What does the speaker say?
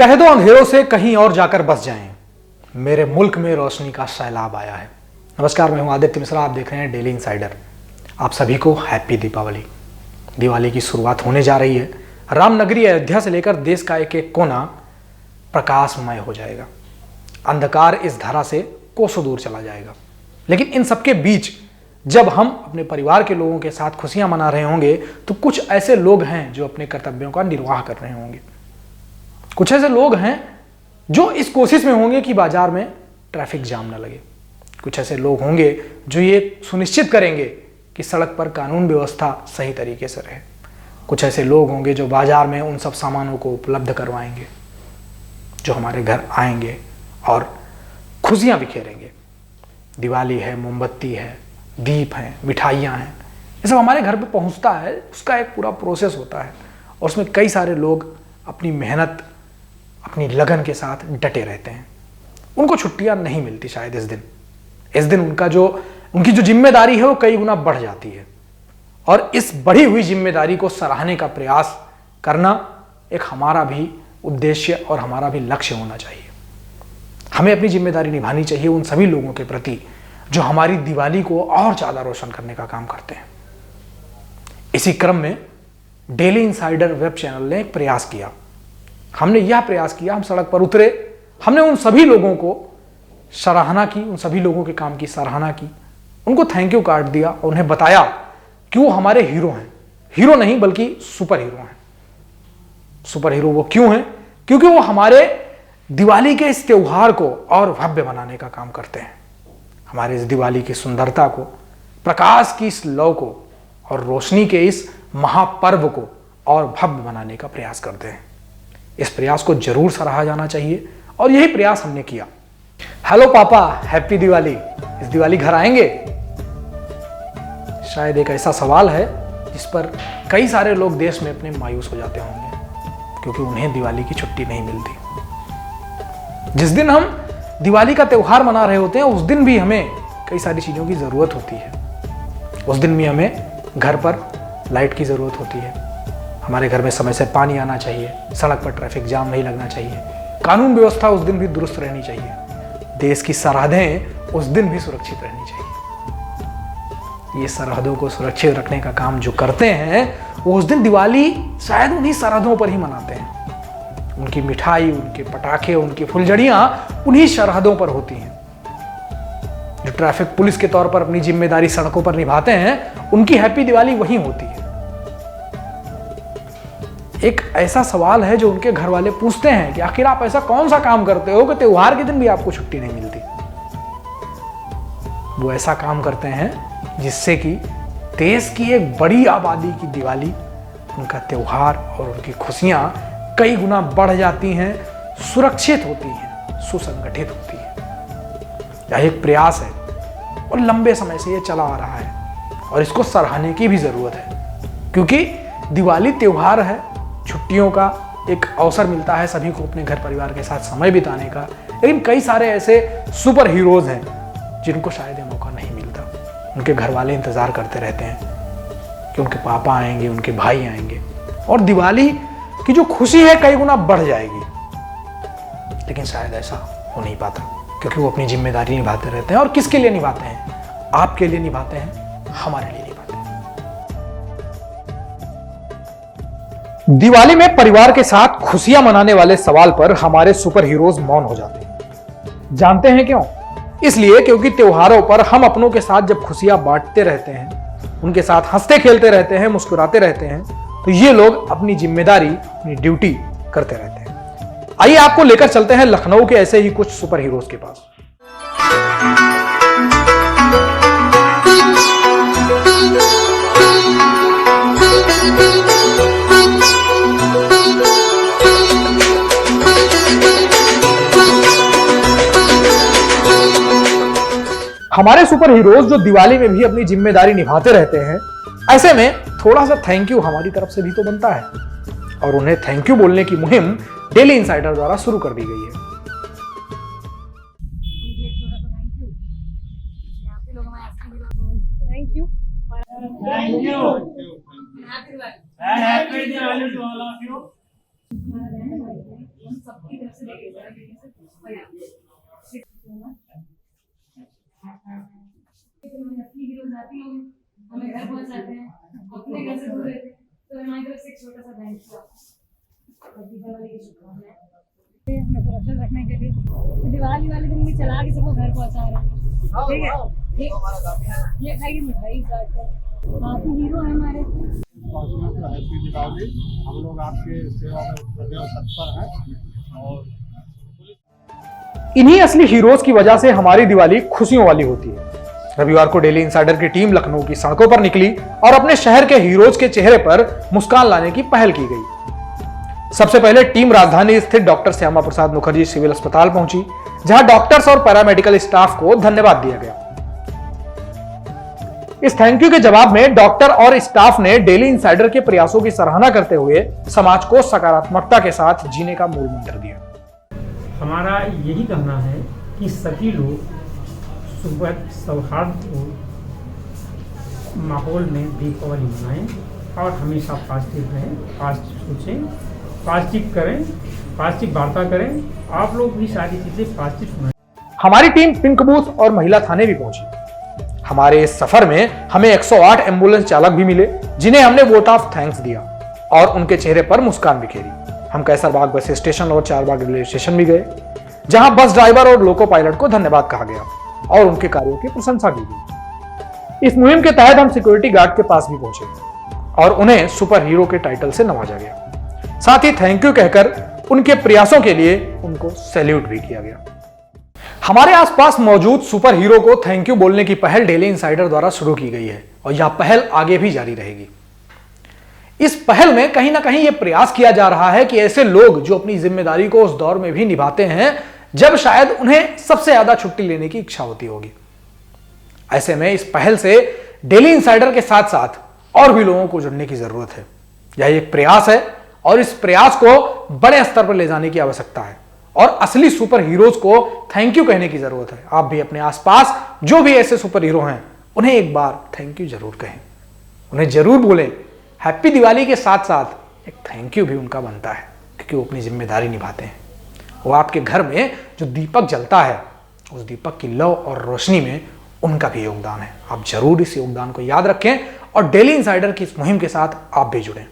कह दो अंधेरों से कहीं और जाकर बस जाएं, मेरे मुल्क में रोशनी का सैलाब आया है। नमस्कार, मैं हूं आदित्य मिश्रा, आप देख रहे हैं डेली इनसाइडर। आप सभी को हैप्पी दीपावली। दिवाली की शुरुआत होने जा रही है। रामनगरी अयोध्या से लेकर देश का एक एक कोना प्रकाशमय हो जाएगा। अंधकार इस धरा से कोसों दूर चला जाएगा। लेकिन इन सबके बीच जब हम अपने परिवार के लोगों के साथ खुशियां मना रहे होंगे तो कुछ ऐसे लोग हैं जो अपने कर्तव्यों का निर्वाह कर रहे होंगे। कुछ ऐसे लोग हैं जो इस कोशिश में होंगे कि बाजार में ट्रैफिक जाम न लगे। कुछ ऐसे लोग होंगे जो ये सुनिश्चित करेंगे कि सड़क पर कानून व्यवस्था सही तरीके से रहे। कुछ ऐसे लोग होंगे जो बाजार में उन सब सामानों को उपलब्ध करवाएंगे जो हमारे घर आएंगे और खुशियां बिखेरेंगे। दिवाली है, मोमबत्ती है, दीप हैं, मिठाइयाँ हैं, ये सब हमारे घर पे पहुंचता है। उसका एक पूरा प्रोसेस होता है और उसमें कई सारे लोग अपनी मेहनत, अपनी लगन के साथ डटे रहते हैं। उनको छुट्टियां नहीं मिलती शायद इस दिन उनकी जो जिम्मेदारी है वो कई गुना बढ़ जाती है। और इस बढ़ी हुई जिम्मेदारी को सराहने का प्रयास करना एक हमारा भी उद्देश्य और हमारा भी लक्ष्य होना चाहिए। हमें अपनी जिम्मेदारी निभानी चाहिए उन सभी लोगों के प्रति जो हमारी दिवाली को और ज्यादा रोशन करने का काम करते हैं। इसी क्रम में डेली इनसाइडर वेब चैनल ने एक प्रयास किया। हमने यह प्रयास किया, हम सड़क पर उतरे, हमने उन सभी लोगों को सराहना की, उन सभी लोगों के काम की सराहना की, उनको थैंक यू कार्ड दिया और उन्हें बताया कि वो हमारे हीरो हैं। हीरो नहीं बल्कि सुपर हीरो हैं। सुपर हीरो वो क्यों हैं? क्योंकि वो हमारे दिवाली के इस त्योहार को और भव्य बनाने का काम करते हैं। हमारे इस दिवाली की सुंदरता को, प्रकाश की इस लौ को और रोशनी के इस महापर्व को और भव्य बनाने का प्रयास करते हैं। इस प्रयास को जरूर सराहा जाना चाहिए और यही प्रयास हमने किया। हेलो पापा, हैप्पी दिवाली। इस दिवाली घर आएंगे? शायद एक ऐसा सवाल है जिस पर कई सारे लोग देश में अपने मायूस हो जाते होंगे क्योंकि उन्हें दिवाली की छुट्टी नहीं मिलती। जिस दिन हम दिवाली का त्योहार मना रहे होते हैं उस दिन भी हमें कई सारी चीजों की जरूरत होती है। उस दिन भी हमें घर पर लाइट की जरूरत होती है। हमारे घर में समय से पानी आना चाहिए, सड़क पर ट्रैफिक जाम नहीं लगना चाहिए, कानून व्यवस्था उस दिन भी दुरुस्त रहनी चाहिए, देश की सरहदें उस दिन भी सुरक्षित रहनी चाहिए। ये सरहदों को सुरक्षित रखने का काम जो करते हैं वो उस दिन दिवाली शायद उन्हीं सरहदों पर ही मनाते हैं। उनकी मिठाई, उनके पटाखे, उनकी फुलझड़ियां उन्हीं सरहदों पर होती हैं। जो ट्रैफिक पुलिस के तौर पर अपनी जिम्मेदारी सड़कों पर निभाते हैं उनकी हैप्पी दिवाली वहीं होती है। एक ऐसा सवाल है जो उनके घर वाले पूछते हैं कि आखिर आप ऐसा कौन सा काम करते हो कि त्योहार के दिन भी आपको छुट्टी नहीं मिलती? वो ऐसा काम करते हैं जिससे कि देश की एक बड़ी आबादी की दिवाली, उनका त्योहार और उनकी खुशियां कई गुना बढ़ जाती हैं, सुरक्षित होती हैं, सुसंगठित होती हैं। यह एक प्रयास है और लंबे समय से यह चला आ रहा है और इसको सराहने की भी जरूरत है क्योंकि दिवाली त्योहार है, छुट्टियों का एक अवसर मिलता है सभी को अपने घर परिवार के साथ समय बिताने का। लेकिन कई सारे ऐसे सुपर हीरोज हैं जिनको शायद ये मौका नहीं मिलता। उनके घर वाले इंतजार करते रहते हैं कि उनके पापा आएंगे, उनके भाई आएंगे और दिवाली की जो खुशी है कई गुना बढ़ जाएगी। लेकिन शायद ऐसा हो नहीं पाता क्योंकि वो अपनी जिम्मेदारी निभाते रहते हैं। और किसके लिए निभाते हैं? आपके लिए निभाते हैं, हमारे लिए निभाते हैं। दिवाली में परिवार के साथ खुशियां मनाने वाले सवाल पर हमारे सुपर हीरोज मौन हो जाते हैं। जानते हैं क्यों? इसलिए क्योंकि त्योहारों पर हम अपनों के साथ जब खुशियां बांटते रहते हैं, उनके साथ हंसते खेलते रहते हैं, मुस्कुराते रहते हैं, तो ये लोग अपनी जिम्मेदारी, अपनी ड्यूटी करते रहते हैं। आइए आपको लेकर चलते हैं लखनऊ के ऐसे ही कुछ सुपर हीरोज के पास। हमारे सुपर हीरोज जो दिवाली में भी अपनी जिम्मेदारी निभाते रहते हैं, ऐसे में थोड़ा सा थैंक यू हमारी तरफ से भी तो बनता है और उन्हें थैंक यू बोलने की मुहिम डेली इनसाइडर द्वारा शुरू कर दी गई है। Thank you and happy Diwali to all of you. सबकी तरफ से देखे जा रहे असली हीरो जाती लोग हमें घर पहुंचाते हैं, अपने घर से दूर रहते हैं, तो हमारी तरफ से एक छोटा सा थैंक यू आपको। दीपावली की शुभकामनाएं हमें सुरक्षित रखने के लिए दिवाली वाले दिन भी चला के सबको घर पहुंचा रहे हैं। ठीक है, ये खाइए मिठाई, आप ही हीरो है हमारे। हैप्पी दीपावली। हम लोग आपके सेवा में सदैव तत्पर हैं और इन्हीं असली हीरोज की वजह से हमारी दिवाली खुशियों वाली होती है। रविवार को डेली इनसाइडर की टीम लखनऊ की सड़कों पर निकली और अपने शहर के हीरोज के चेहरे पर मुस्कान लाने की पहल की गई। सबसे पहले टीम राजधानी स्थित डॉक्टर श्यामा प्रसाद मुखर्जी सिविल अस्पताल पहुंची, जहां डॉक्टर्स और पैरामेडिकल स्टाफ को धन्यवाद दिया गया। इस थैंक यू के जवाब में डॉक्टर और स्टाफ ने डेली इनसाइडर के प्रयासों की सराहना करते हुए समाज को सकारात्मकता के साथ जीने का मूल मंत्र दिया। हमारा यही कहना है कि सभी लोग सुबह सौहार्दपूर्ण माहौल में दीपावली मनाएं और हमेशा पॉजिटिव रहें, पॉजिटिव सोचें, पॉजिटिव करें, पॉजिटिव वार्ता करें। आप लोग भी सारी चीज़ें पॉजिटिव सुनाएं। हमारी टीम पिंक बूथ और महिला थाने भी पहुंची। हमारे इस सफर में हमें 108 एम्बुलेंस चालक भी मिले, जिन्हें हमने वोट ऑफ थैंक्स दिया और उनके चेहरे पर मुस्कान बिखेरी। हम कैसरबाग बस स्टेशन और चारबाग रेलवे स्टेशन भी गए, जहां बस ड्राइवर और लोको पायलट को धन्यवाद कहा गया और उनके कार्यों की प्रशंसा की गई। इस मुहिम के तहत हम सिक्योरिटी गार्ड के पास भी पहुंचे और उन्हें सुपर हीरो के टाइटल से नवाजा गया। साथ ही थैंक यू कहकर उनके प्रयासों के लिए उनको सैल्यूट भी किया गया। हमारे आसपास मौजूद सुपर हीरो को थैंक यू बोलने की पहल डेली इनसाइडर द्वारा शुरू की गई है और यह पहल आगे भी जारी रहेगी। इस पहल में कहीं ना कहीं यह प्रयास किया जा रहा है कि ऐसे लोग जो अपनी जिम्मेदारी को उस दौर में भी निभाते हैं जब शायद उन्हें सबसे ज्यादा छुट्टी लेने की इच्छा होती होगी, ऐसे में इस पहल से डेली इनसाइडर के साथ साथ और भी लोगों को जुड़ने की जरूरत है। यह एक प्रयास है और इस प्रयास को बड़े स्तर पर ले जाने की आवश्यकता है और असली सुपर हीरोज को थैंक यू कहने की जरूरत है। आप भी अपने आसपास जो भी ऐसे सुपर हीरो हैं उन्हें एक बार थैंक यू जरूर कहें, उन्हें जरूर बोलें। हैप्पी दिवाली के साथ साथ एक थैंक यू भी उनका बनता है, क्योंकि वो अपनी जिम्मेदारी निभाते हैं। वो आपके घर में जो दीपक जलता है उस दीपक की लौ और रोशनी में उनका भी योगदान है। आप जरूर इस योगदान को याद रखें और डेली इनसाइडर की इस मुहिम के साथ आप भी जुड़ें।